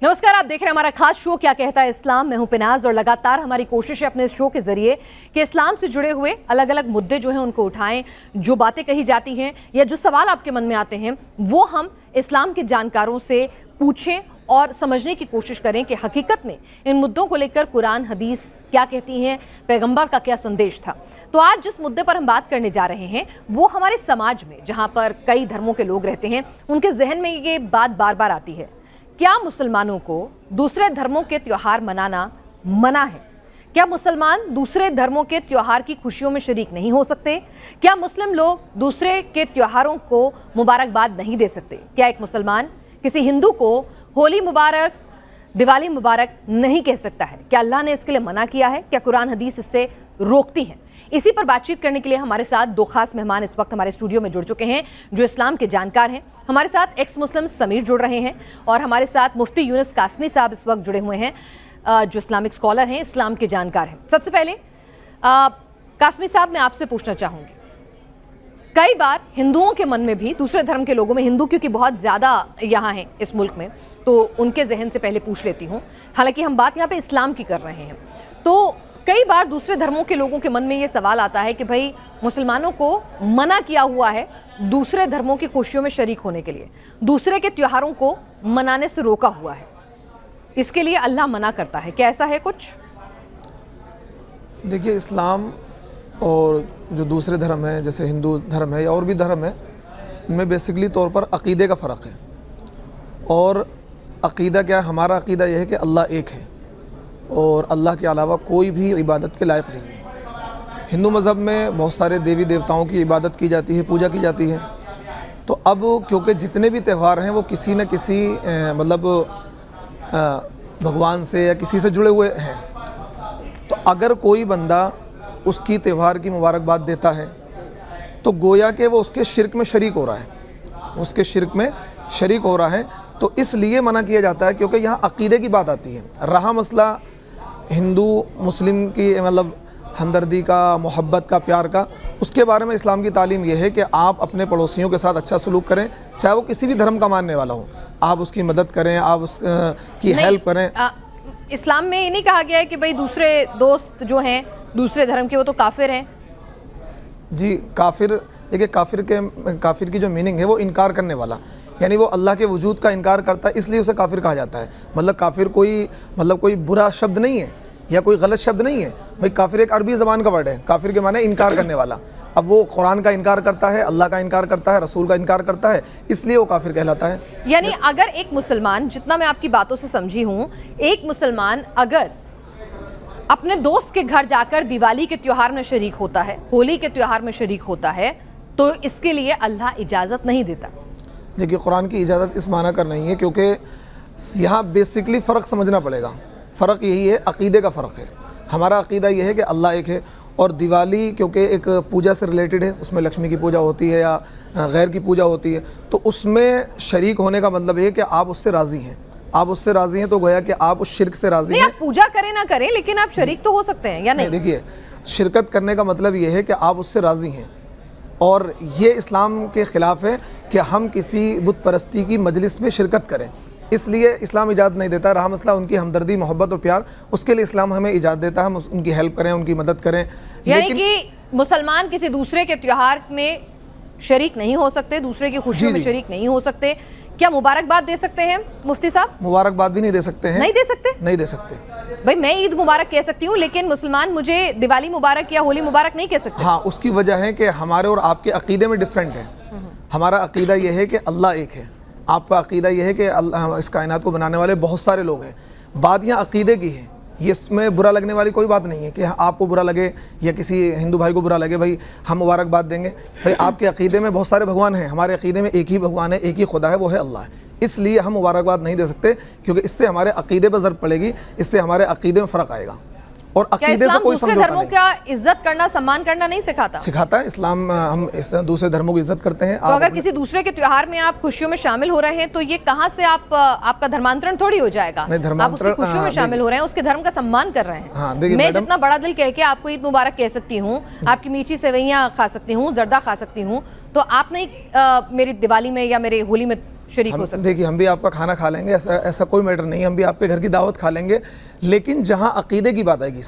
नमस्कार, आप देख रहे हैं हमारा खास शो क्या कहता है इस्लाम। मैं हूं पिनाज और लगातार हमारी कोशिश है अपने इस शो के जरिए कि इस्लाम से जुड़े हुए अलग अलग मुद्दे जो हैं उनको उठाएं, जो बातें कही जाती हैं या जो सवाल आपके मन में आते हैं वो हम इस्लाम के जानकारों से पूछें और समझने की कोशिश करें कि हकीकत में इन मुद्दों को लेकर कुरान हदीस क्या कहती हैं, पैगंबर का क्या संदेश था। तो आज जिस मुद्दे पर हम बात करने जा रहे हैं वो हमारे समाज में जहाँ पर कई धर्मों के लोग रहते हैं उनके जहन में ये बात बार बार आती है, क्या मुसलमानों को दूसरे धर्मों के त्योहार मनाना मना है? क्या मुसलमान दूसरे धर्मों के त्योहार की खुशियों में शरीक नहीं हो सकते? क्या मुस्लिम लोग दूसरे के त्योहारों को मुबारकबाद नहीं दे सकते? क्या एक मुसलमान किसी हिंदू को होली मुबारक, दिवाली मुबारक नहीं कह सकता है? क्या अल्लाह ने इसके लिए मना किया है? क्या कुरान हदीस इससे रोकती हैं? इसी पर बातचीत करने के लिए हमारे साथ दो खास मेहमान इस वक्त हमारे स्टूडियो में जुड़ चुके हैं जो इस्लाम के जानकार हैं। हमारे साथ एक्स मुस्लिम समीर जुड़ रहे हैं और हमारे साथ मुफ्ती यूनुस कासमी साहब इस वक्त जुड़े हुए हैं जो इस्लामिक स्कॉलर हैं, इस्लाम के जानकार हैं। सबसे पहले कासमी साहब, मैं आपसे पूछना चाहूँगी, कई बार हिंदुओं के मन में भी, दूसरे धर्म के लोगों में, हिंदू क्योंकि बहुत ज़्यादा यहाँ हैं इस मुल्क में तो उनके जहन से पहले पूछ लेती हूँ, हालांकि हम बात यहाँ पे इस्लाम की कर रहे हैं, तो कई बार दूसरे धर्मों के लोगों के मन में ये सवाल आता है कि भाई मुसलमानों को मना किया हुआ है दूसरे धर्मों की खुशियों में शरीक होने के लिए, दूसरे के त्योहारों को मनाने से रोका हुआ है, इसके लिए अल्लाह मना करता है। क्या ऐसा है कुछ? देखिए, इस्लाम और जो दूसरे धर्म हैं जैसे हिंदू धर्म है या और भी धर्म है, इनमें बेसिकली तौर पर अक़ीदे का फ़र्क है। और अक़ीदा क्या है? हमारा अक़ीदा यह है कि अल्लाह एक है और अल्लाह के अलावा कोई भी इबादत के लायक नहीं है। हिंदू मज़हब में बहुत सारे देवी देवताओं की इबादत की जाती है, पूजा की जाती है। तो अब क्योंकि जितने भी त्यौहार हैं वो किसी न किसी भगवान से या किसी से जुड़े हुए हैं, तो अगर कोई बंदा उसकी त्यौहार की मुबारकबाद देता है तो गोया कि वो उसके शिर्क में शरीक हो रहा है, उसके शिर्क में शरीक हो रहा है। तो इसलिए मना किया जाता है क्योंकि यहाँ अक़ीदे की बात आती है। रहा मसला हिंदू मुस्लिम की हमदर्दी का, मोहब्बत का, प्यार का, उसके बारे में इस्लाम की तालीम यह है कि आप अपने पड़ोसियों के साथ अच्छा सलूक करें, चाहे वो किसी भी धर्म का मानने वाला हो, आप उसकी मदद करें, आप उसकी हेल्प करें। इस्लाम में ये नहीं कहा गया है कि भाई दूसरे दोस्त जो हैं दूसरे धर्म के वो तो काफिर हैं? जी, काफिर, देखिए काफिर की जो मीनिंग है वो इनकार करने वाला, यानी वो अल्लाह के वजूद का इनकार करता है, इसलिए उसे काफिर कहा जाता है। मतलब काफिर कोई बुरा शब्द नहीं है या कोई गलत शब्द नहीं है। भाई काफिर एक अरबी ज़बान का वर्ड है, काफिर के माने इनकार करने वाला। अब वो कुरान का इनकार करता है, अल्लाह का इनकार करता है, रसूल का इनकार करता है, इसलिए वो काफिर कहलाता है। यानी अगर एक मुसलमान, जितना मैं आपकी बातों से समझी हूँ, एक मुसलमान अगर अपने दोस्त के घर जाकर दिवाली के त्योहार में शरीक होता है, होली के त्योहार में शरीक होता है, तो इसके लिए अल्लाह इजाज़त नहीं देता। देखिए, कुरान की इजाज़त इस माना कर नहीं है, क्योंकि यहाँ बेसिकली फ़र्क समझना पड़ेगा। फ़र्क यही है, अक़ीदे का फ़र्क है। हमारा अक़ीदा यह है कि अल्लाह एक है, और दिवाली क्योंकि एक पूजा से रिलेटेड है, उसमें लक्ष्मी की पूजा होती है या गैर की पूजा होती है, तो उसमें शरीक होने का मतलब है कि आप उससे राज़ी हैं। आप उससे राज़ी हैं तो गोया कि आप उस शिरक से राज़ी हैं। आप पूजा करें ना करें, लेकिन आप शरीक तो हो सकते हैं या नहीं? देखिए, शिरकत करने का मतलब ये है कि आप उससे राज़ी हैं, और ये इस्लाम के ख़िलाफ़ है कि हम किसी बुत परस्ती की मजलिस में शिरकत करें, इसलिए इस्लाम इजाज़त नहीं देता। रहा मसला उनकी हमदर्दी, मोहब्बत और प्यार, उसके लिए इस्लाम हमें इजाज़त देता है, हम उनकी हेल्प करें, उनकी मदद करें। यानी कि मुसलमान किसी दूसरे के त्योहार में शरीक नहीं हो सकते, दूसरे की खुशियों में शरीक नहीं हो सकते। क्या मुबारकबाद दे सकते हैं मुफ्ती साहब? मुबारकबाद भी नहीं दे सकते हैं। नहीं दे सकते? नहीं दे सकते। भाई मैं ईद मुबारक कह सकती हूँ, लेकिन मुसलमान मुझे दिवाली मुबारक या होली मुबारक नहीं कह सकते। हाँ, उसकी वजह है कि हमारे और आपके अक़ीदे में डिफरेंट है। हमारा अक़ीदा यह है कि अल्लाह एक है, आपका अक़ीदा यह है कि इस कायनात को बनाने वाले बहुत सारे लोग हैं। बात यहाँ अक़ीदे की है, ये इसमें बुरा लगने वाली कोई बात नहीं है कि आपको बुरा लगे या किसी हिंदू भाई को बुरा लगे। भाई हम मुबारकबाद देंगे, भाई आपके अक़ीदे में बहुत सारे भगवान हैं, हमारे अक़ीदे में एक ही भगवान है, एक ही खुदा है, वो है अल्लाह है। इसलिए हम मुबारकबाद नहीं दे सकते, क्योंकि इससे हमारे अक़ीदे पर ज़र्ब पड़ेगी, इससे हमारे अक़ीदे में फ़र्क आएगा। और अक़ीदे से कोई समझौता धर्मों का इज्जत करना, सम्मान करना नहीं सिखाता? सिखाता है इस्लाम। हम इस दूसरे धर्मों की इज्जत करते हैं। तो अगर किसी दूसरे के त्योहार में आप खुशियों में शामिल हो रहे हैं तो ये कहाँ से आपका धर्मांतरण थोड़ी हो जाएगा? आप उसकी खुशियों में शामिल हो रहे हैं, उसके धर्म का सम्मान कर रहे हैं। हाँ, मैं जितना बड़ा दिल कह के आपको ईद मुबारक कह सकती हूँ, आपकी मीठी सेवैयाँ खा सकती हूँ, जर्दा खा सकती हूँ, तो आप नहीं मेरी दिवाली में या मेरे होली में शरीक हो सकते हैं? देखिए, हम भी आपका खाना खा लेंगे, ऐसा ऐसा कोई मैटर नहीं, हम भी आपके घर की दावत खा लेंगे, लेकिन जहाँ अकीदे की बात आएगी,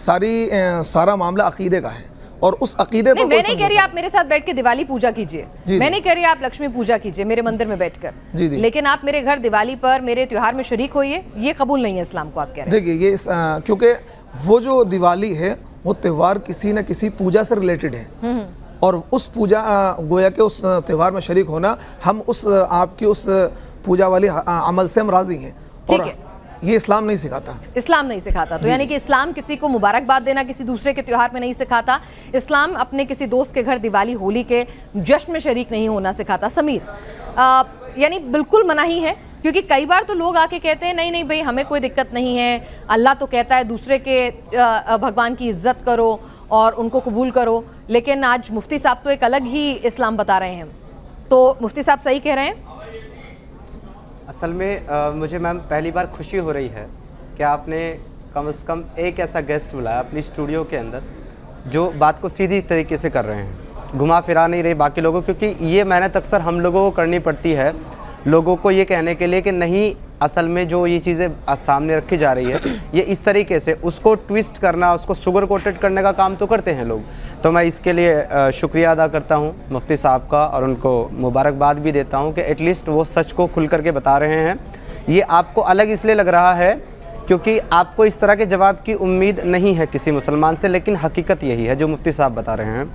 सारा मामला अकीदे का है, और उस अकीदे नहीं, पर मैं नहीं कह रही आप मेरे साथ बैठ के दिवाली पूजा कीजिए, जी, मैं जी। नहीं कह रही आप लक्ष्मी पूजा कीजिए मेरे मंदिर में बैठकर, जी, जी। लेकिन आप मेरे घर दिवाली पर मेरे त्योहार में शरीक होइए, ये कबूल नहीं है इस्लाम को, आप कह रहे हैं। देखिए, क्योंकि वो जो दिवाली है वो त्यौहार किसी न किसी पूजा से रिलेटेड है, और उस पूजा गोया के उस त्यौहार में शरीक होना, हम उस आपकी उस पूजा वाली अमल से हम राजी हैं, ठीक और है। ये इस्लाम नहीं सिखाता। इस्लाम नहीं सिखाता, तो यानी कि इस्लाम किसी को मुबारकबाद देना किसी दूसरे के त्योहार में नहीं सिखाता, इस्लाम अपने किसी दोस्त के घर दिवाली होली के जश्न में शरीक नहीं होना सिखाता। समीर, यानी बिल्कुल मनाही है, क्योंकि कई बार तो लोग आके कहते हैं नहीं नहीं भाई हमें कोई दिक्कत नहीं है, अल्लाह तो कहता है दूसरे के भगवान की इज्जत करो और उनको कबूल करो, लेकिन आज मुफ्ती साहब तो एक अलग ही इस्लाम बता रहे हैं, तो मुफ्ती साहब सही कह रहे हैं? असल में मुझे मैम पहली बार खुशी हो रही है कि आपने कम से कम एक ऐसा गेस्ट बुलाया अपनी स्टूडियो के अंदर जो बात को सीधी तरीके से कर रहे हैं, घुमा फिरा नहीं रहे बाकी लोगों, क्योंकि ये मेहनत अक्सर हम लोगों को करनी पड़ती है लोगों को ये कहने के लिए कि नहीं, असल में जो ये चीज़ें सामने रखी जा रही है ये इस तरीके से, उसको ट्विस्ट करना, उसको शुगर कोटेड करने का काम तो करते हैं लोग। तो मैं इसके लिए शुक्रिया अदा करता हूँ मुफ्ती साहब का, और उनको मुबारकबाद भी देता हूँ कि एटलीस्ट वो सच को खुल करके बता रहे हैं। ये आपको अलग इसलिए लग रहा है क्योंकि आपको इस तरह के जवाब की उम्मीद नहीं है किसी मुसलमान से, लेकिन हकीकत यही है जो मुफ्ती साहब बता रहे हैं।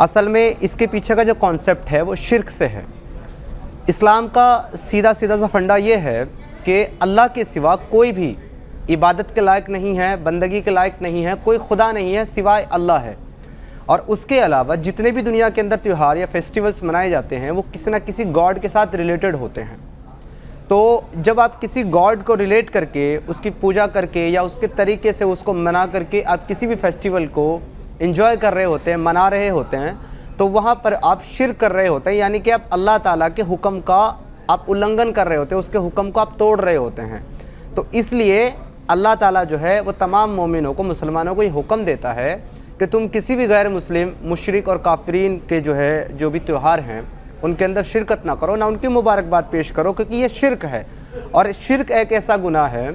असल में इसके पीछे का जो कॉन्सेप्ट है वो शिर्क से है। इस्लाम का सीधा सीधा सा फंडा ये है कि अल्लाह के सिवा कोई भी इबादत के लायक नहीं है, बंदगी के लायक नहीं है, कोई खुदा नहीं है सिवाय अल्लाह है। और उसके अलावा जितने भी दुनिया के अंदर त्यौहार या फेस्टिवल्स मनाए जाते हैं वो किसी न किसी गॉड के साथ रिलेटेड होते हैं। तो जब आप किसी गॉड को रिलेट करके, उसकी पूजा करके या उसके तरीके से उसको मना करके आप किसी भी फेस्टिवल को एंजॉय कर रहे होते हैं, मना रहे होते हैं, तो वहाँ पर आप शिर्क कर रहे होते हैं, यानी कि आप अल्लाह ताला के हुक्म का आप उल्लंघन कर रहे होते हैं, उसके हुक्म को आप तोड़ रहे होते हैं। तो इसलिए अल्लाह ताला जो है वो तमाम मोमिनों को, मुसलमानों को ये हुक्म देता है कि तुम किसी भी गैर मुस्लिम, मुशरिक और काफरीन के जो भी त्यौहार हैं उनके अंदर शिरकत ना करो, ना उनकी मुबारकबाद पेश करो, क्योंकि ये शिर्क है। और शिर्क एक ऐसा गुनाह है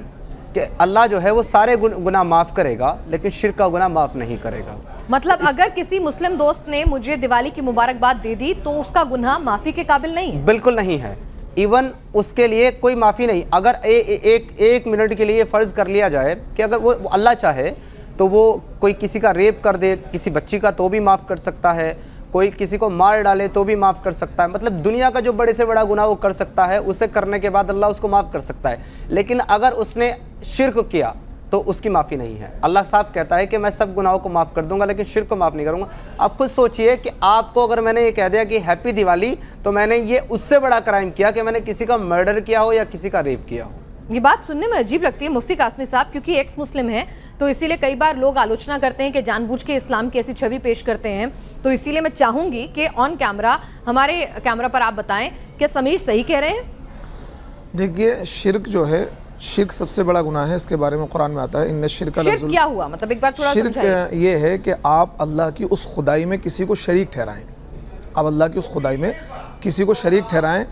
कि अल्लाह जो है वो सारे गुनाह माफ़ करेगा, लेकिन शिर्क का गुनाह माफ़ नहीं करेगा। मतलब अगर किसी मुस्लिम दोस्त ने मुझे दिवाली की मुबारकबाद दे दी तो उसका गुनाह माफ़ी के काबिल नहीं है? बिल्कुल नहीं है, इवन उसके लिए कोई माफ़ी नहीं। अगर एक मिनट के लिए फ़र्ज़ कर लिया जाए कि अगर वो अल्लाह चाहे तो वो कोई किसी का रेप कर दे किसी बच्ची का, तो भी माफ़ कर सकता है, कोई किसी को मार डाले तो भी माफ़ कर सकता है। मतलब दुनिया का जो बड़े से बड़ा गुनाह वो कर सकता है, उसे करने के बाद अल्लाह उसको माफ़ कर सकता है। लेकिन अगर उसने शिर्क किया तो उसकी माफ़ी नहीं है। अल्लाह साफ कहता है कि मैं सब गुनाहों को माफ़ कर दूंगा लेकिन शिर्क को माफ़ नहीं करूंगा। आप खुद सोचिए कि आपको अगर मैंने ये कह दिया कि हैप्पी दिवाली, तो मैंने ये उससे बड़ा क्राइम किया कि मैंने किसी का मर्डर किया हो या किसी का रेप किया हो। ये बात सुनने में अजीब लगती है मुफ्ती कासमी साहब, क्योंकि एक्स मुस्लिम हैं, तो इसीलिए कई बार लोग आलोचना करते हैं कि जानबूझ के इस्लाम की ऐसी छवि पेश करते हैं। तो इसीलिए मैं चाहूंगी कि ऑन कैमरा, हमारे कैमरा पर आप बताएं कि समीर सही कह रहे हैं? देखिए, शिर्क जो है, शिर्क सबसे बड़ा गुनाह है, इसके बारे में कुरान में आता है इन्ने शिर्क शिर्क क्या हुआ, मतलब एक बार थोड़ा समझाइए। शिर्क ये है कि आप अल्लाह की उस खुदाई में किसी को शरीक ठहराएं, आप अल्लाह की उस खुदाई में किसी को शरीक ठहराएं।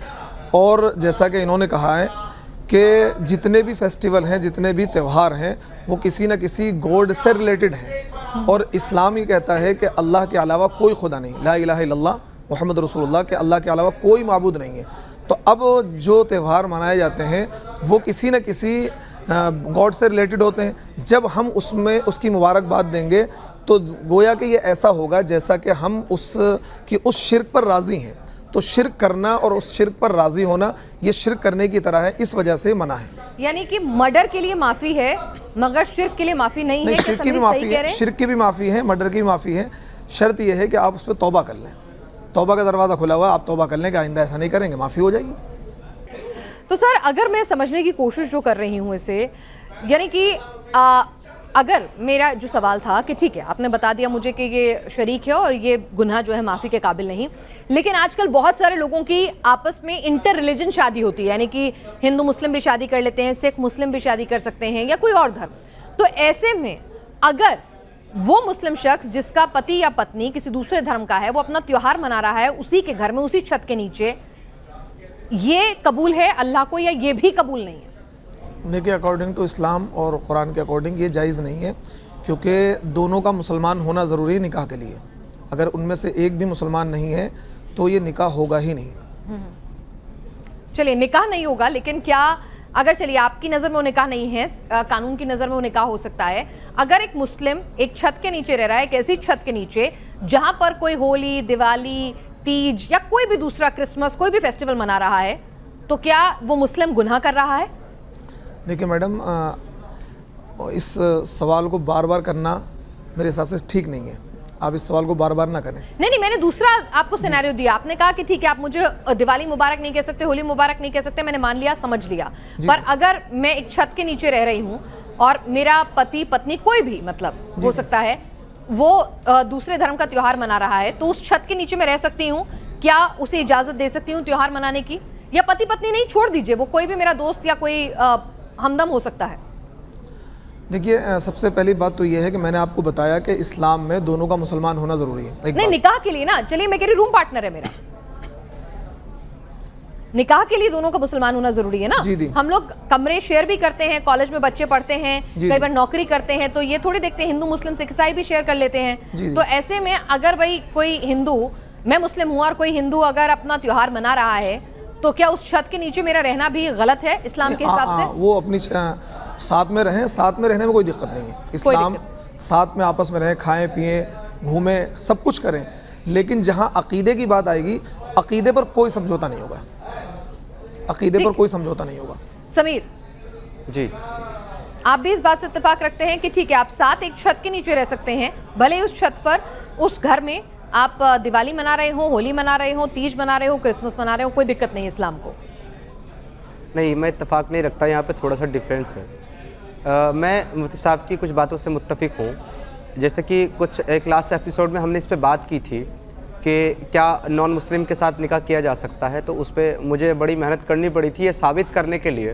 और जैसा कि इन्होंने कहा है कि जितने भी फेस्टिवल हैं, जितने भी त्यौहार हैं, वो किसी न किसी गॉड से रिलेटेड हैं। और इस्लाम ये कहता है कि अल्लाह के अलावा कोई खुदा नहीं, ला इलाहा इल्लल्लाह मुहम्मद रसूलुल्लाह, के अल्लाह के अलावा कोई माबूद नहीं है। तो अब जो त्यौहार मनाए जाते हैं वो किसी न किसी गॉड से रिलेटेड होते हैं। जब हम उसमें उसकी मुबारकबाद देंगे तो गोया कि ये ऐसा होगा जैसा कि हम उस शिर्क पर राज़ी हैं। तो शिर्क करना और उस शिर्क पर राज़ी होना ये शिर्क करने की तरह है, इस वजह से मना है। यानी कि मर्डर के लिए माफ़ी है मगर शिर्क के लिए माफ़ी नहीं है? शिर्क की भी माफ़ी है, शिर्क की भी माफ़ी है, मर्डर की भी माफ़ी है। शर्त यह है कि आप उस पर तौबा कर लें, तौबा का दरवाज़ा खुला हुआ है, आप तौबा कर लें कि आइंदा ऐसा नहीं करेंगे, माफ़ी हो जाएगी। तो सर, अगर मैं समझने की कोशिश जो कर रही हूँ इसे, यानी कि अगर मेरा जो सवाल था कि ठीक है आपने बता दिया मुझे कि ये शरीक है और ये गुनाह जो है माफ़ी के काबिल नहीं, लेकिन आजकल बहुत सारे लोगों की आपस में इंटर रिलीजन शादी होती है, यानी कि हिंदू मुस्लिम भी शादी कर लेते हैं, सिख मुस्लिम भी शादी कर सकते हैं या कोई और धर्म। तो ऐसे में अगर वो मुस्लिम शख्स जिसका पति या पत्नी किसी दूसरे धर्म का है, वो अपना त्यौहार मना रहा है उसी के घर में, उसी छत के नीचे, ये कबूल है अल्लाह को या ये भी कबूल नहीं है? देखिए, अकॉर्डिंग टू इस्लाम और कुरान के अकॉर्डिंग ये जायज़ नहीं है, क्योंकि दोनों का मुसलमान होना ज़रूरी है निकाह के लिए। अगर उनमें से एक भी मुसलमान नहीं है तो ये निकाह होगा ही नहीं। चलिए, निकाह नहीं होगा, लेकिन क्या अगर चलिए आपकी नज़र में वो निकाह नहीं है, कानून की नज़र में वो निकाह हो सकता है। अगर एक मुस्लिम एक छत के नीचे रह रहा है, एक ऐसी छत के नीचे जहां पर कोई होली, दिवाली, तीज या कोई भी दूसरा क्रिसमस, कोई भी फेस्टिवल मना रहा है, तो क्या वो मुस्लिम गुनाह कर रहा है? देखिए मैडम, इस सवाल को बार बार करना मेरे हिसाब से ठीक नहीं है। आप इस सवाल को बार बार ना करें। नहीं, मैंने दूसरा आपको सिनेरियो दिया। आपने कहा कि ठीक है, आप मुझे दिवाली मुबारक नहीं कह सकते, होली मुबारक नहीं कह सकते, मैंने मान लिया, समझ लिया। पर अगर मैं एक छत के नीचे रह रही हूँ और मेरा पति पत्नी कोई भी मतलब हो सकता है, वो दूसरे धर्म का त्योहार मना रहा है, तो उस छत के नीचे मैं रह सकती हूँ? क्या उसे इजाजत दे सकती हूँ त्योहार मनाने की? या पति पत्नी नहीं, छोड़ दीजिए, वो कोई भी मेरा दोस्त या कोई हमदम हो सकता है? देखिए, सबसे पहली बात तो यह है कि मैंने आपको बताया कि इस्लाम में दोनों का मुसलमान होना ज़रूरी है। नहीं, निकाह के लिए ना, चलिए मैं कह रही रूम पार्टनर है मेरा, निकाह के लिए दोनों का मुसलमान होना जरूरी है ना। जी। हम लोग कमरे शेयर भी करते हैं, कॉलेज में बच्चे पढ़ते हैं, कई बार नौकरी करते हैं, तो ये थोड़ी देखते हैं हिंदू मुस्लिम सिख ईसाई भी शेयर कर लेते हैं। तो ऐसे में अगर भाई कोई हिंदू, मैं मुस्लिम हूँ और कोई हिंदू अगर अपना त्योहार मना रहा है, तो क्या उस छत के नीचे मेरा रहना भी गलत है इस्लाम के हिसाब से? वो अपनी साथ में रहें, साथ में रहने में कोई दिक्कत नहीं है। इस्लाम साथ में आपस में रहें, खाएं पिएं, घूमें, सब कुछ करें, लेकिन जहाँ अकीदे की बात आएगी, अकीदे पर कोई समझौता नहीं होगा। अकीदे पर कोई समझौता नहीं होगा। समीर जी, आप भी इस बात से इत्तेफाक रखते हैं कि ठीक है, आप साथ एक छत के नीचे रह सकते हैं, भले ही उस छत पर, उस घर में आप दिवाली मना रहे हो, होली मना रहे हो, तीज मना रहे हो, क्रिसमस मना रहे हो, कोई दिक्कत नहीं है इस्लाम को? नहीं, मैं इत्तेफाक नहीं रखता, यहाँ पे थोड़ा सा डिफरेंस है। मैं मुफ्ती साहब की कुछ बातों से मुत्तफिक हूँ। जैसे कि कुछ एक लास्ट एपिसोड में हमने इस पे बात की थी कि क्या नॉन मुस्लिम के साथ निकाह किया जा सकता है, तो उस पर मुझे बड़ी मेहनत करनी पड़ी थी ये साबित करने के लिए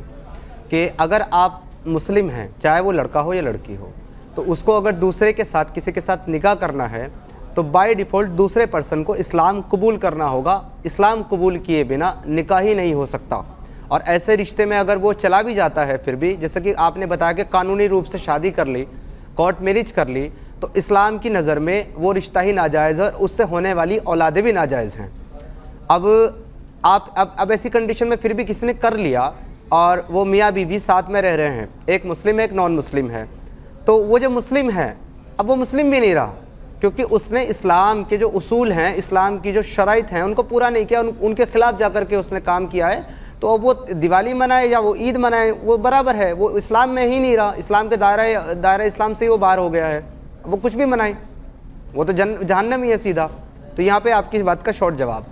कि अगर आप मुस्लिम हैं, चाहे वो लड़का हो या लड़की हो, तो उसको अगर दूसरे के साथ, किसी के साथ निकाह करना है, तो बाय डिफ़ॉल्ट दूसरे पर्सन को इस्लाम कबूल करना होगा। इस्लाम कबूल किए बिना निकाह ही नहीं हो सकता। और ऐसे रिश्ते में अगर वो चला भी जाता है, फिर भी जैसे कि आपने बताया कि कानूनी रूप से शादी कर ली, कोर्ट मैरिज कर ली, तो इस्लाम की नज़र में वो रिश्ता ही नाजायज़ है और उससे होने वाली औलादें भी नाजायज़ हैं। अब ऐसी कंडीशन में फिर भी किसी ने कर लिया और वो मियाँ बीवी साथ में रह रहे हैं, एक मुस्लिम है, एक नॉन मुस्लिम है, तो वो जो मुस्लिम है अब वो मुस्लिम भी नहीं रहा, क्योंकि उसने इस्लाम के जो उसूल हैं, इस्लाम की जो शराइत हैं, उनको पूरा नहीं किया, उनके ख़िलाफ़ जा कर के उसने काम किया है। तो अब वो दिवाली मनाए या वो ईद मनाए, वो बराबर है, वो इस्लाम में ही नहीं रहा, इस्लाम के दायरा इस्लाम से ही वो बाहर हो गया है। वो कुछ भी मनाए, वो तो जहन्नम ही है सीधा। तो यहाँ पे आपकी इस बात का शॉर्ट जवाब।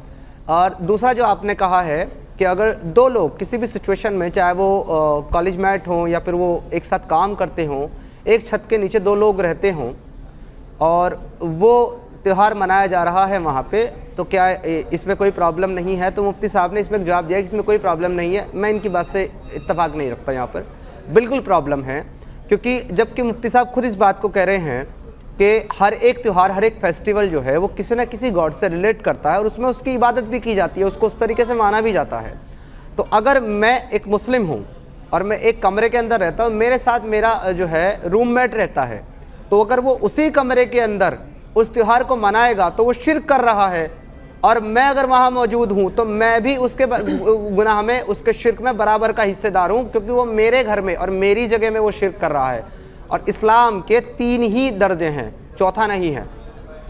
और दूसरा जो आपने कहा है कि अगर दो लोग किसी भी सिचुएशन में, चाहे वो कॉलेज मेट हों या फिर वो एक साथ काम करते हों, एक छत के नीचे दो लोग रहते हों और वो त्यौहार मनाया जा रहा है वहाँ पे, तो क्या इसमें कोई प्रॉब्लम नहीं है? तो मुफ्ती साहब ने इसमें जवाब दिया कि इसमें कोई प्रॉब्लम नहीं है। मैं इनकी बात से इत्तेफाक नहीं रखता, यहाँ पर बिल्कुल प्रॉब्लम है, क्योंकि जबकि मुफ्ती साहब खुद इस बात को कह रहे हैं कि हर एक त्यौहार, हर एक फेस्टिवल जो है वो किसी न किसी गॉड से रिलेट करता है और उसमें उसकी इबादत भी की जाती है, उसको उस तरीके से माना भी जाता है। तो अगर मैं एक मुस्लिम हूँ और मैं एक कमरे के अंदर रहता हूँ, मेरे साथ मेरा जो है रूममेट रहता है, तो अगर वो उसी कमरे के अंदर उस त्यौहार को मनाएगा तो वो शिर्क कर रहा है, और मैं अगर वहाँ मौजूद हूँ तो मैं भी उसके गुनाह में, उसके शिर्क में बराबर का हिस्सेदार हूँ, क्योंकि वो मेरे घर में और मेरी जगह में वो शिर्क कर रहा है। और इस्लाम के 3 ही दर्जे हैं, चौथा नहीं है,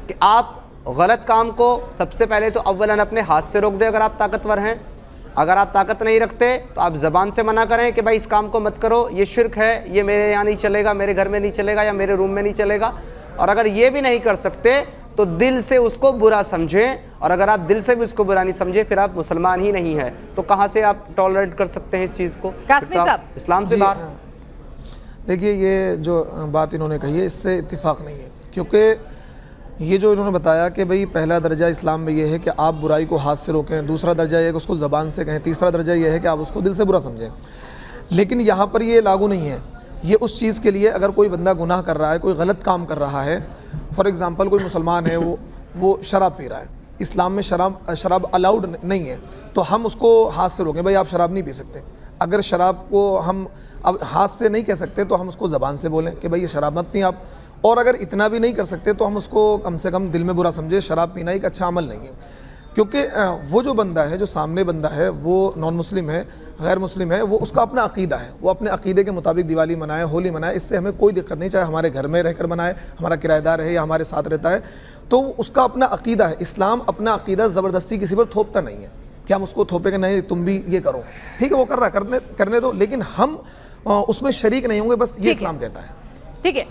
कि आप गलत काम को सबसे पहले तो अव्वलन अपने हाथ से रोक दें अगर आप ताकतवर हैं। अगर आप ताकत नहीं रखते तो आप ज़बान से मना करें कि भाई इस काम को मत करो, ये शिर्क है, ये मेरे यहाँ नहीं चलेगा, मेरे घर में नहीं चलेगा या मेरे रूम में नहीं चलेगा। और अगर ये भी नहीं कर सकते तो दिल से उसको बुरा समझें, और अगर आप दिल से भी उसको बुरा नहीं समझे फिर आप मुसलमान ही नहीं है। तो कहाँ से आप टॉलरेट कर सकते हैं इस चीज़ को? इस्लाम से बाहर। देखिए, ये जो बात इन्होंने कही है इससे इत्तिफाक नहीं है, क्योंकि ये जो इन्होंने बताया कि भाई पहला दर्जा इस्लाम में ये है कि आप बुराई को हाथ से रोकें, दूसरा दर्जा ये है कि उसको ज़बान से कहें, तीसरा दर्जा ये है कि आप उसको दिल से बुरा समझें। लेकिन यहाँ पर ये लागू नहीं है। ये उस चीज़ के लिए अगर कोई बंदा गुनाह कर रहा है, कोई गलत काम कर रहा है, फॉर एग्ज़ाम्पल कोई मुसलमान है, वो शराब पी रहा है, इस्लाम में शराब अलाउड नहीं है, तो हम उसको हाथ से रोकें, भाई आप शराब नहीं पी सकते। अगर शराब को हम अब हाथ से नहीं कह सकते तो हम उसको ज़बान से बोलें कि भाई ये शराब मत पी आप। और अगर इतना भी नहीं कर सकते तो हम उसको कम से कम दिल में बुरा समझे, शराब पीना एक अच्छा अमल नहीं है। क्योंकि वो जो बंदा है, जो सामने बंदा है, वो नॉन मुस्लिम है, गैर मुस्लिम है, वो उसका अपना अकीदा है, वो अपने अकीदे के मुताबिक दिवाली मनाए, होली मनाए, इससे हमें कोई दिक्कत नहीं, चाहे हमारे घर में रहकर मनाए, हमारा किराएदार है या हमारे साथ रहता है, तो उसका अपना अकीदा है। इस्लाम अपना अकीदा ज़बरदस्ती किसी पर थोपता नहीं है कि हम उसको थोपे कि नहीं तुम भी ये करो, ठीक है वो कर रहा है करने दो, लेकिन हम उसमें शरीक नहीं होंगे, बस ये इस्लाम कहता है। ठीक है।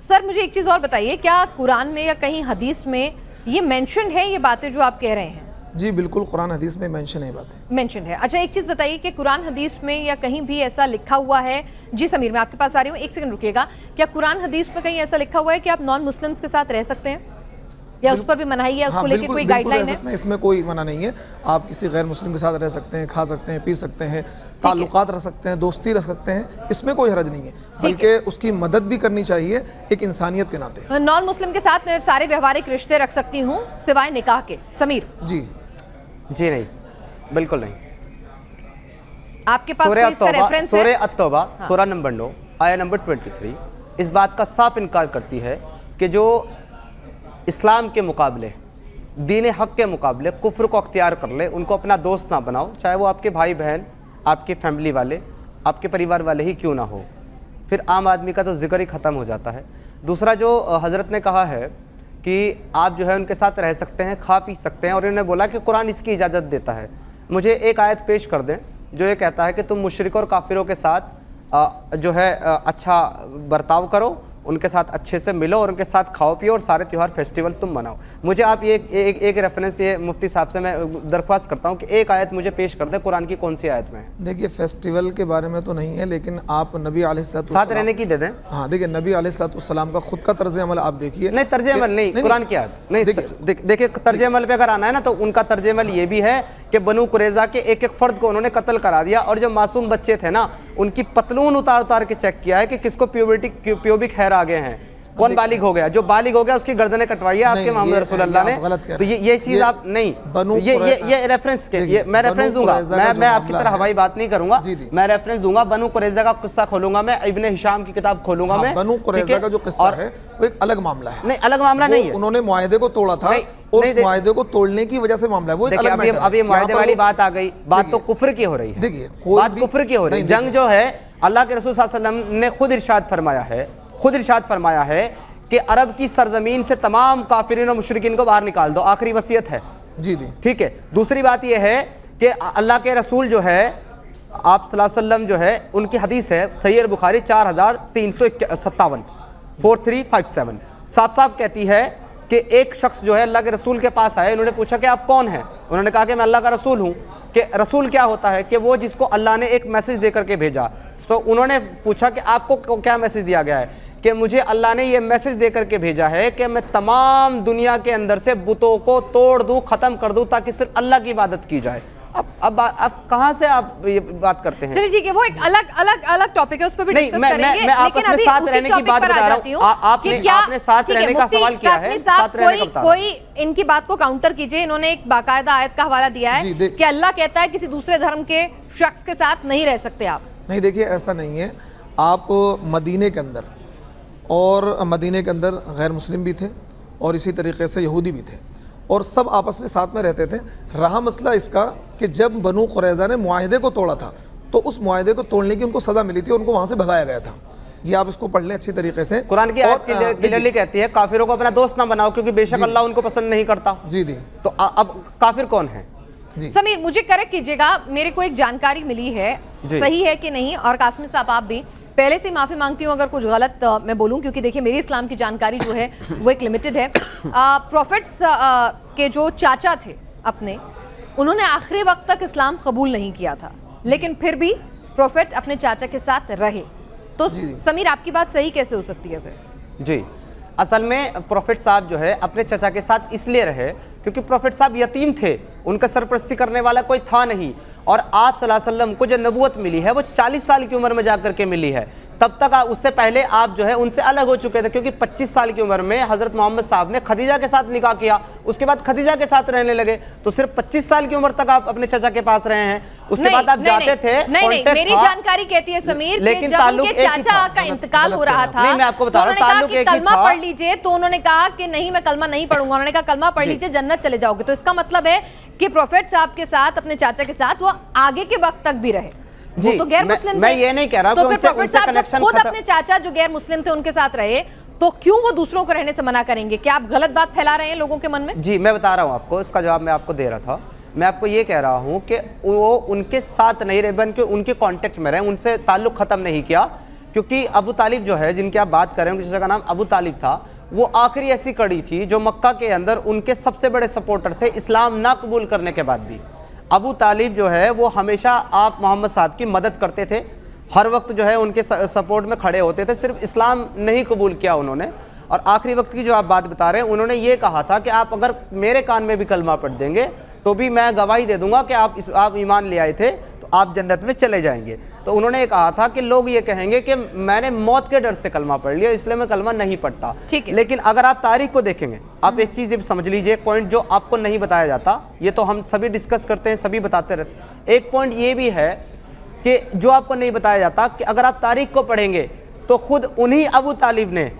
सर मुझे एक चीज़ और बताइए, क्या कुरान में या कहीं हदीस में ये मेंशन है, ये बातें जो आप कह रहे हैं? जी बिल्कुल, कुरान हदीस में मेंशन है बातें, मेंशन है। अच्छा एक चीज़ बताइए कि कुरान हदीस में या कहीं भी ऐसा लिखा हुआ है, जी समीर मैं आपके पास आ रही हूँ, एक सेकंड रुकिएगा, क्या कुरान हदीस में कहीं ऐसा लिखा हुआ है कि आप नॉन मुस्लिम्स के साथ रह सकते हैं या उस पर भी मनाही है, उसको लेकर कोई गाइडलाइन है? इसमें कोई मना नहीं है, आप किसी गैर मुस्लिम के साथ रह सकते हैं, खा सकते हैं, पी सकते हैं, ताल्लुकात रख सकते हैं, दोस्ती रख सकते हैं, इसमें कोई हरज नहीं है, बल्कि उसकी मदद भी करनी चाहिए एक इंसानियत के नाते। नॉन मुस्लिम के साथ मैं सारे व्यवहारिक रिश्ते रख सकती हूँ सिवाय निकाह के? समीर जी नहीं, बिल्कुल नहीं। आपके पास कोई इसका रेफरेंस है? सूरह अत-तौबा सूरह नंबर 9 आया नंबर 23 इस बात का साफ इनकार करती है कि जो इस्लाम के मुकाबले, दीन हक के मुकाबले कुफ्र को अख्तियार कर ले, उनको अपना दोस्त ना बनाओ, चाहे वो आपके भाई बहन, आपके फैमिली वाले, आपके परिवार वाले ही क्यों ना हो, फिर आम आदमी का तो जिक्र ही ख़त्म हो जाता है। दूसरा जो हज़रत ने कहा है कि आप जो है उनके साथ रह सकते हैं, खा पी सकते हैं, और इन्होंने बोला कि कुरान इसकी इजाज़त देता है। मुझे एक आयत पेश कर दें जो ये कहता है कि तुम मुशरिक और काफिरों के साथ जो है अच्छा बर्ताव करो, उनके साथ अच्छे से मिलो और उनके साथ खाओ पियो और सारे त्यौहार फेस्टिवल तुम मनाओ। मुझे आप ये एक रेफरेंस ये मुफ्ती साहब से मैं दरख्वास्त करता हूँ कि एक आयत मुझे पेश कर दें, कुरान की कौन सी आयत में है? देखिए फेस्टिवल के बारे में तो नहीं है, लेकिन आप नबी अलैहिस्सलाम साथ रहने की दे दें। हाँ देखिए, नबी अलैहिस्सलाम का खुद का तर्ज अमल आप देखिए। नहीं तर्ज अमल नहीं, कुरान की आयत नहीं, देखिए तर्ज अमल पे अगर आना है ना तो उनका तर्ज अमल ये भी है कि बनु कुरैज़ा के एक एक फ़र्द को उन्होंने कत्ल करा दिया, और जो मासूम बच्चे थे ना उनकी पतलून उतार के चेक किया है कि किसको प्यूबिक हेयर आ गए हैं, कौन बालिग हो गया, जो बालिग हो गया उसकी गर्दनें कटवाई है आपके मोहम्मद रसूलुल्लाह ने। तो ये चीज़ आप नहीं, ये रेफरेंस के मैं रेफरेंस दूंगा, मैं आपकी तरह हवाई बात नहीं करूंगा, मैं रेफरेंस दूंगा, बनु कुरैज़ा का किस्सा खोलूंगा मैं, इब्ने हिशाम की किताब खोलूंगा मैं। बनु कुरैज़ा का जो किस्सा है वो एक अलग मामला है। नहीं अलग मामला नहीं है, उन्होंने मुआहदे को तोड़ा था और मुआहदे को तोड़ने की वजह से मामला है, वो अलग मैटर है। अब ये मुआहदे वाली बात आ गई, बात तो कुफ्र की हो रही है। देखिए बात कुफ्र की हो रही है। जंग जो है अल्लाह के रसूल सल्लल्लाहु अलैहि वसल्लम ने खुद इरशाद फरमाया है कि अरब की सरजमीन से तमाम काफिरीन और मुशरिकीन को बाहर निकाल दो, आखिरी वसीयत है। जी ठीक है। दूसरी बात यह है कि अल्लाह के रसूल जो है आप सल्लल्लाहु अलैहि वसल्लम जो है उनकी हदीस है सहीह बुखारी 4357 4357 साफ साफ कहती है कि एक शख्स जो है अल्लाह के रसूल के पास आए, उन्होंने पूछा कि आप कौन हैं? उन्होंने कहा कि मैं अल्लाह का रसूल हूँ। कि रसूल क्या होता है कि वो जिसको अल्लाह ने एक मैसेज दे करके भेजा। तो उन्होंने पूछा कि आपको क्या मैसेज दिया गया है? कि मुझे अल्लाह ने ये मैसेज दे करके भेजा है कि मैं तमाम दुनिया के अंदर से बुतों को तोड़ दूँ, ख़त्म कर दूँ, ताकि सिर्फ अल्लाह की इबादत की जाए। अब कहाँ से आप ये बात करते हैं? चलिए ठीक है, वो एक अलग टॉपिक है, उस पर भी डिस्कस करेंगे। मैं आपस में साथ रहने की बात बता रहा हूँ। आपने साथ रहने का सवाल किया है, साथ रहने का कोई इनकी बात को काउंटर कीजिए। इन्होंने एक बाकायदा आयत का हवाला दिया है कि अल्लाह कहता है किसी दूसरे धर्म के शख्स के साथ नहीं रह सकते आप। नहीं देखिए ऐसा नहीं है। आप मदीने के अंदर गैर मुस्लिम भी थे और इसी तरीके से यहूदी भी थे और सब आपस में साथ में रहते थे। रहा मसला इसका कि जब बनु कुरैज़ा ने मुआहदे को तोड़ा था तो उस मुआहदे को तोड़ने की उनको सज़ा मिली थी, उनको वहाँ से भगाया गया था। ये आप इसको पढ़ लें अच्छी तरीके से। कुरान की आयत क्लियरली कहती है काफिरों को अपना दोस्त ना बनाओ क्योंकि बेशक अल्लाह उनको पसंद नहीं करता। जी तो अब काफिर कौन है? जी समीर मुझे करेक्ट कीजिएगा, मेरे को एक जानकारी मिली है, सही है कि नहीं, और कासमी साहब आप भी। पहले से माफ़ी मांगती हूँ अगर कुछ गलत मैं बोलूँ, क्योंकि देखिए मेरी इस्लाम की जानकारी जो है वो एक लिमिटेड है। प्रॉफिट्स के जो चाचा थे अपने, उन्होंने आखिरी वक्त तक इस्लाम कबूल नहीं किया था, लेकिन फिर भी प्रॉफिट अपने चाचा के साथ रहे। तो समीर आपकी बात सही कैसे हो सकती है फिर? जी असल में प्रॉफिट साहब जो है अपने चाचा के साथ इसलिए रहे क्योंकि प्रॉफिट साहब यतीम थे, उनका सरपरस्ती करने वाला कोई था नहीं। और आप सल्लल्लाहु अलैहि वसल्लम को जो नबूवत मिली है वो 40 साल की उम्र में जाकर के मिली है। तब तक उससे पहले आप जो है उनसे अलग हो चुके थे, क्योंकि 25 साल की उम्र में हजरत मोहम्मद साहब ने खदीजा के साथ निकाह किया, उसके बाद खदीजा के साथ रहने लगे। तो सिर्फ 25 साल की उम्र तक आप अपने चाचा के पास रहे हैं, उसके बाद आप जाते थे। नहीं, मेरी जानकारी कहती है समीर, लेकिन जब उनके चाचा का इंतकाल हो रहा था, मैं आपको बता रहा हूं, ताल्लुक एक ही था। कलमा पढ़ लीजिए, तो उन्होंने कहा कि नहीं मैं कलमा नहीं पढ़ूंगा, उन्होंने कहा कलमा पढ़ लीजिए जन्नत चले जाओगे। तो इसका मतलब है कि प्रोफेट साहब के साथ, अपने चाचा के साथ वो आगे के वक्त तक भी रहे। वो तो गैर मुस्लिम थे। मैं ये नहीं कह रहा तो फिर प्रोफेट साहब खुद अपने चाचा जो गैर मुस्लिम थे उनके साथ रहे, तो क्यों वो दूसरों को रहने से मना करेंगे? क्या आप गलत बात फैला रहे हैं लोगों के मन में? जी मैं बता रहा हूं आपको, इसका जवाब मैं आपको दे रहा था। मैं आपको ये कह रहा हूं कि वो उनके साथ नहीं रहे, बल्कि उनके कांटेक्ट में रहे, उनसे ताल्लुक खत्म नहीं किया। क्योंकि अबू तालिब जो है, जिनकी आप बात कर रहे हैं, जिसका नाम अबू तालिब था, वो आखिरी ऐसी कड़ी थी जो मक्का के अंदर उनके सबसे बड़े सपोर्टर थे, इस्लाम ना कबूल करने के बाद भी। अबू तालिब जो है वो हमेशा आप मोहम्मद साहब की मदद करते थे, हर वक्त जो है उनके सपोर्ट में खड़े होते थे, सिर्फ इस्लाम नहीं कबूल किया उन्होंने। और आखिरी वक्त की जो आप बात बता रहे हैं, उन्होंने ये कहा था कि आप अगर मेरे कान में भी कलमा पढ़ देंगे तो भी मैं गवाही दे दूंगा कि आप ईमान ले आए थे, तो आप जन्नत में चले जाएंगे। तो उन्होंने ये कहा था कि लोग ये कहेंगे कि मैंने मौत के डर से कलमा पढ़ लिया, इसलिए मैं कलमा नहीं पढ़ता। लेकिन अगर आप तारीख को देखेंगे, आप एक चीज़ समझ लीजिए, एक पॉइंट जो आपको नहीं बताया जाता, ये तो हम सभी डिस्कस करते हैं, सभी बताते रहते। एक पॉइंट ये भी है कि जो आपको नहीं बताया जाता कि अगर आप तारीख को पढ़ेंगे तो खुद उन्हीं अबू तालिब ने,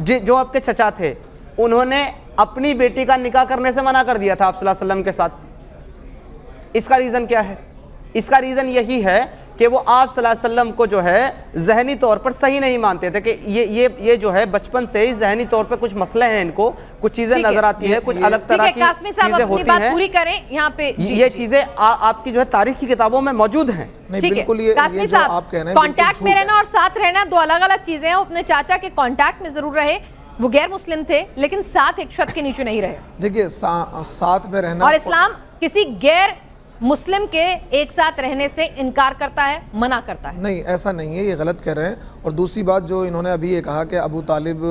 जो आपके चचा थे, उन्होंने अपनी बेटी का निकाह करने से मना कर दिया था आप सल्लल्लाहु अलैहि वसल्लम के साथ। इसका रीज़न क्या है? इसका रीज़न यही है कि वो आप सल्लल्लाहु अलैहि वसल्लम को जो है जहनी तौर पर सही नहीं मानते थे, कि ये जो है बचपन से ही जहनी तौर पर कुछ मसले हैं, इनको कुछ चीज़ें नजर आती है, कुछ अलग तरह की चीज़ें होती हैं। पूरी करें यहाँ पे, ये चीज़ें आपकी जो है तारीख की किताबों में मौजूद हैं। बिल्कुल, ये जो आप कह रहे हैं, कांटेक्ट में रहना और साथ रहना दो अलग अलग चीजें हैं। वो अपने चाचा के कांटेक्ट में जरूर रहे, वो गैर मुस्लिम थे, लेकिन साथ एक छत के नीचे नहीं रहे। देखिए, साथ में रहना, और इस्लाम किसी गैर मुस्लिम के एक साथ रहने से इनकार करता है, मना करता है। नहीं, ऐसा नहीं है, ये गलत कह रहे हैं। और दूसरी बात जो इन्होंने अभी ये कहा कि अबू तालिब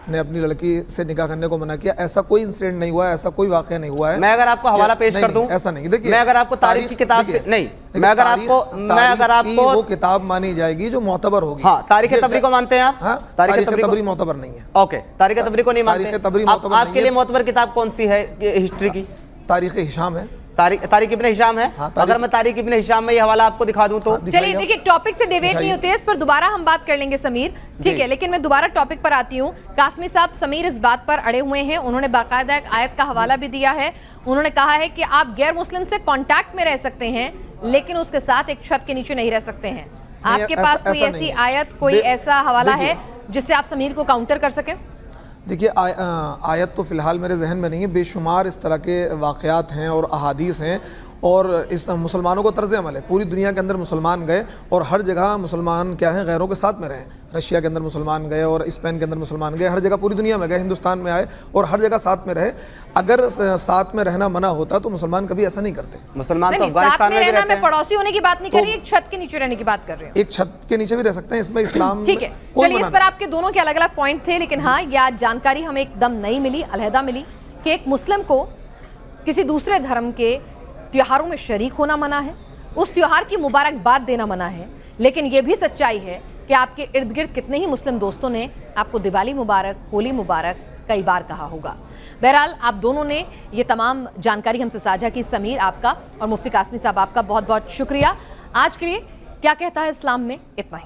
ने अपनी लड़की से निकाह करने को मना किया, ऐसा कोई इंसिडेंट नहीं हुआ है, ऐसा कोई वाकया नहीं हुआ है। मैं अगर आपको हवाला पेश कर दूं, ऐसा नहीं। देखिए, मैं अगर आपको तारीख की किताब से नहीं, मैं अगर आपको वो किताब मानी जाएगी जो मोतबर होगी। हाँ, तारीख तबरी को मानते हैं आप? हाँ, तारीख तबरी मोतबर नहीं है। ओके, तारीख तबरी को नहीं मानते। आपके लिए मोतबर किताब कौन सी है हिस्ट्री की? तारीख हिशाम है। तारिक इब्न हिशाम है। हाँ, अगर मैं तारिक इब्न हिशाम में ये हवाला आपको दिखा दूं तो चलिए, देखिए टॉपिक से डिवेट नहीं होते, इस पर दोबारा हम बात कर लेंगे समीर, ठीक है। लेकिन मैं दोबारा टॉपिक पर आती हूँ। कासमी साहब, समीर इस बात पर अड़े हुए हैं, उन्होंने बाकायदा एक आयत का हवाला भी दिया है। उन्होंने कहा है कि आप गैर मुस्लिम से कांटेक्ट में रह सकते हैं, लेकिन उसके साथ एक छत के नीचे नहीं रह सकते हैं। आपके पास कोई ऐसी आयत, कोई ऐसा हवाला है जिससे आप समीर को काउंटर कर सकें? देखिए, आयत तो फ़िलहाल मेरे जहन में नहीं है, बेशुमार इस तरह के वाक़यात हैं और अहादीस हैं, और इस मुसलमानों को तर्ज़ अमल है। पूरी दुनिया के अंदर मुसलमान गए और हर जगह मुसलमान क्या हैं, गैरों के साथ में रहे। रशिया के अंदर मुसलमान गए और स्पेन के अंदर मुसलमान गए, हर जगह पूरी दुनिया में गए, हिंदुस्तान में आए और हर जगह साथ में रहे। अगर साथ में रहना मना होता तो मुसलमान कभी ऐसा नहीं करते। मुसलमान तो अफगानिस्तान में भी रहते हैं। मैं पड़ोसी होने की बात नहीं कर रही, एक छत के नीचे रहने की बात कर रही हूँ। एक छत के नीचे भी रह सकते हैं, इसमें इस्लाम ठीक है। चलिए, इस पर आपके दोनों के अलग अलग पॉइंट थे, लेकिन हाँ, यह जानकारी हमें एकदम नई मिली, अलहदा मिली, कि एक मुस्लिम को किसी दूसरे धर्म के त्योहारों में शरीक होना मना है, उस त्योहार की मुबारकबाद देना मना है। लेकिन यह भी सच्चाई है कि आपके इर्द गिर्द कितने ही मुस्लिम दोस्तों ने आपको दिवाली मुबारक, होली मुबारक कई बार कहा होगा। बहरहाल, आप दोनों ने ये तमाम जानकारी हमसे साझा की। समीर आपका और मुफ्ती कासमी साहब आपका बहुत बहुत शुक्रिया। आज के लिए क्या कहता है इस्लाम में इतना ही।